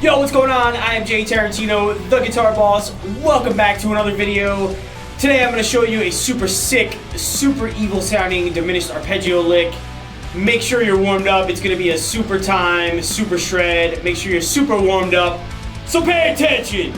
Yo, what's going on? I am Jay Tarantino, the Guitar Boss. Welcome back to another video. Today I'm going to show you a super sick, super evil sounding diminished arpeggio lick. Make sure you're warmed up. It's going to be a super time, super shred. Make sure you're super warmed up. So pay attention!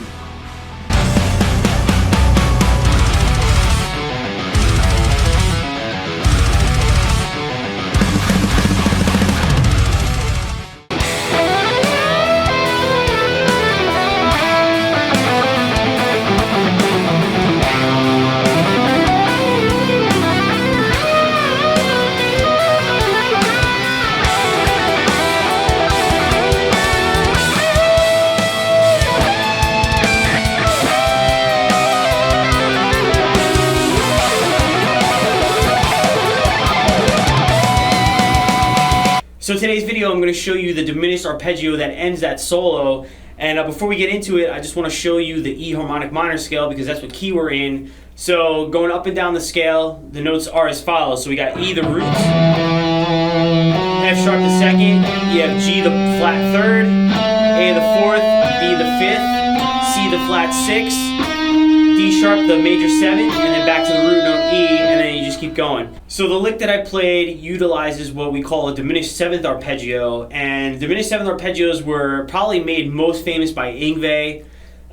So today's video, I'm going to show you the diminished arpeggio that ends that solo. And before we get into it, I just want to show you the E harmonic minor scale because that's what key we're in. So going up and down the scale, the notes are as follows. So we got E the root, F sharp the second, you have G the flat third, A the fourth, B the fifth, C the flat sixth, D sharp the major seventh, and then back to the root note E, and then you just keep going. So the lick that I played utilizes what we call a diminished seventh arpeggio, and diminished seventh arpeggios were probably made most famous by Yngwie.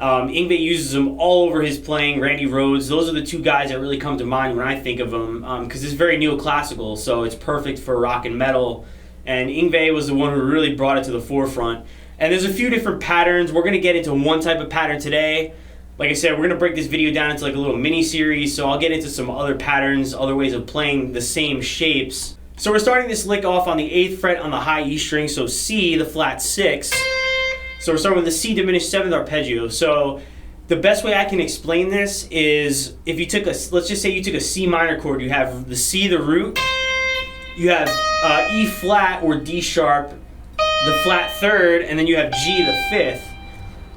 Yngwie uses them all over his playing, Randy Rhoads. Those are the two guys that really come to mind when I think of them, because it's very neoclassical, so it's perfect for rock and metal. And Yngwie was the one who really brought it to the forefront. And there's a few different patterns. We're going to get into one type of pattern today. Like I said, we're going to break this video down into like a little mini-series, so I'll get into some other patterns, other ways of playing the same shapes. So we're starting this lick off on the 8th fret on the high E string, so C, the flat 6. So we're starting with the C diminished 7th arpeggio. So the best way I can explain this is if you took a, let's just say you took a C minor chord, you have the C, the root, you have E flat or D sharp, the flat 3rd, and then you have G, the 5th.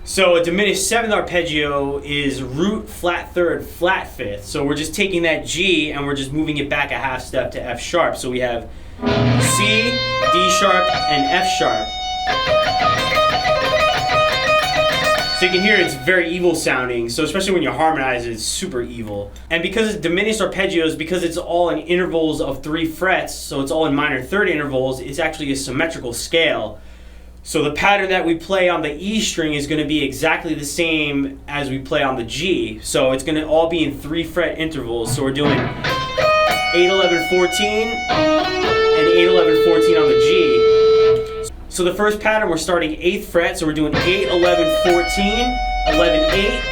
So a diminished 7th arpeggio is root, flat 3rd, flat 5th. So we're just taking that G and we're just moving it back a half step to F sharp. So we have C, D sharp, and F sharp. So you can hear it's very evil sounding. So especially when you harmonize it, it's super evil. And because it's diminished arpeggios, because it's all in intervals of 3 frets, so it's all in minor third intervals, it's actually a symmetrical scale. So the pattern that we play on the E string is going to be exactly the same as we play on the G. So it's going to all be in 3 fret intervals. So we're doing 8, 11, 14 and 8, 11, 14 on the G. So the first pattern, we're starting 8th fret. So we're doing 8, 11, 14, 11, 8.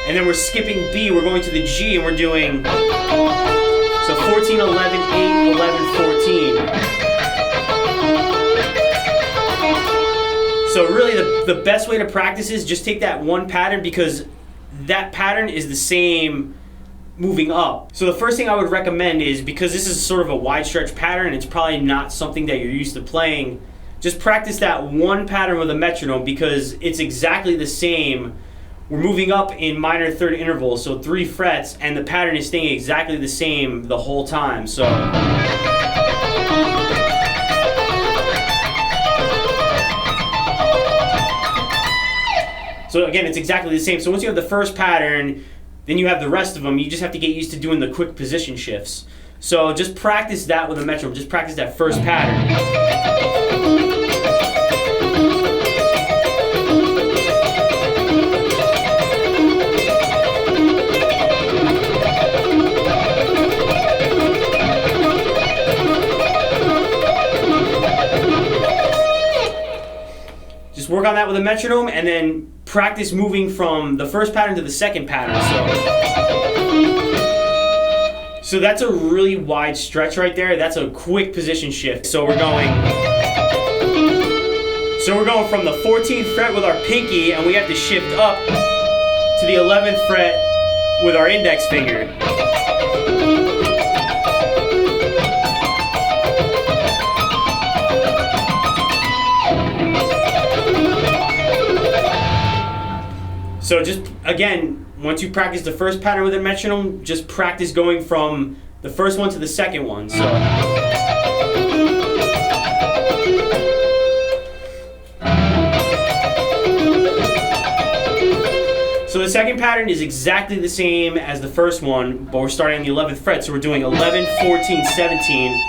And then we're skipping B. We're going to the G and we're doing, so 14, 11, 8, 11, 14. So really the best way to practice is just take that one pattern because that pattern is the same moving up. So the first thing I would recommend is, because this is sort of a wide stretch pattern, it's probably not something that you're used to playing, just practice that one pattern with a metronome because it's exactly the same. We're moving up in minor third intervals, so 3 frets, and the pattern is staying exactly the same the whole time. So again, it's exactly the same. So once you have the first pattern, then you have the rest of them. You just have to get used to doing the quick position shifts. So just practice that with a metronome. Just practice that first pattern. Just work on that with a metronome and then practice moving from the first pattern to the second pattern. So that's a really wide stretch right there. That's a quick position shift. So we're going from the 14th fret with our pinky, and we have to shift up to the 11th fret with our index finger. So just, again, once you practice the first pattern with a metronome, just practice going from the first one to the second one. So. So the second pattern is exactly the same as the first one, but we're starting on the 11th fret. So we're doing 11, 14, 17.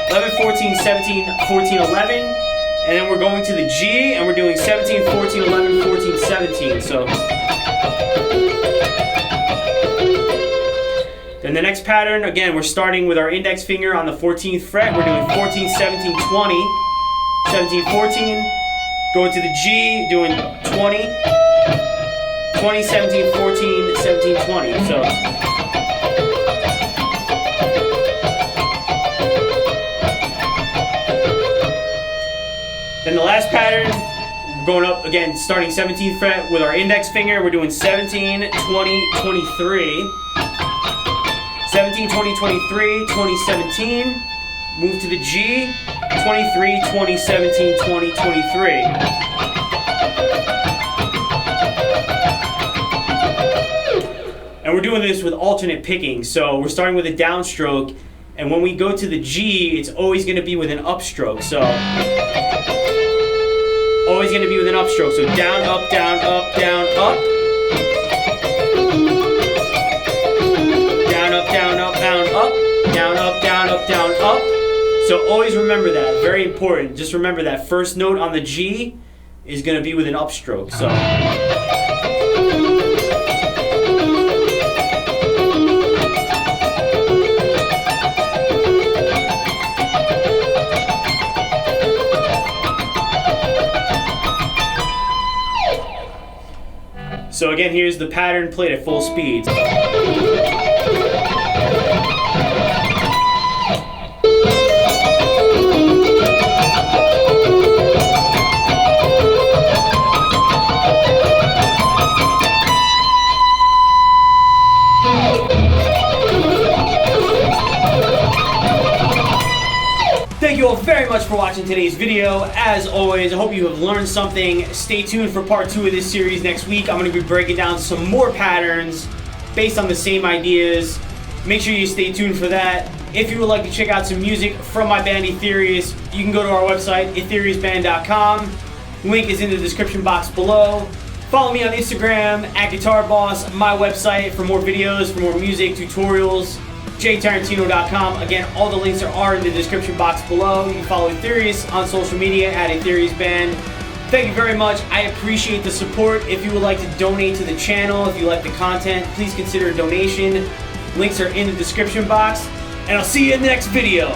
11, 14, 17, 14, 11. And then we're going to the G, and we're doing 17, 14, 11, 14, 17. So then the next pattern, again, we're starting with our index finger on the 14th fret. We're doing 14, 17, 20. 17, 14. Going to the G, doing 20. 20, 17, 14, 17, 20. So then the last pattern, we're going up again, starting 17th fret with our index finger. We're doing 17, 20, 23. 17, 20, 23, 20, 17. Move to the G, 23, 20, 17, 20, 23. And we're doing this with alternate picking. So we're starting with a downstroke, and when we go to the G, it's always going to be with an upstroke. So always going to be with an upstroke. So down, up, down, up, down, up. Down, up, down, up, down, up. Down, up, down, up, down, up. So always remember that. Very important. Just remember that first note on the G is going to be with an upstroke. So again, here's the pattern played at full speed. Thank you all very much for watching today's video. As always, I hope you have learned something. Stay tuned for part 2 of this series next week. I'm going to be breaking down some more patterns based on the same ideas. Make sure you stay tuned for that. If you would like to check out some music from my band Etherius, you can go to our website, etheriusband.com. Link is in the description box below. Follow me on Instagram, @GuitarBoss, my website for more videos, for more music, tutorials. JayTarantino.com. Again, all the links are in the description box below. You can follow Etherius on social media @EtheriusBand. Thank you very much. I appreciate the support. If you would like to donate to the channel, if you like the content, please consider a donation. Links are in the description box. And I'll see you in the next video.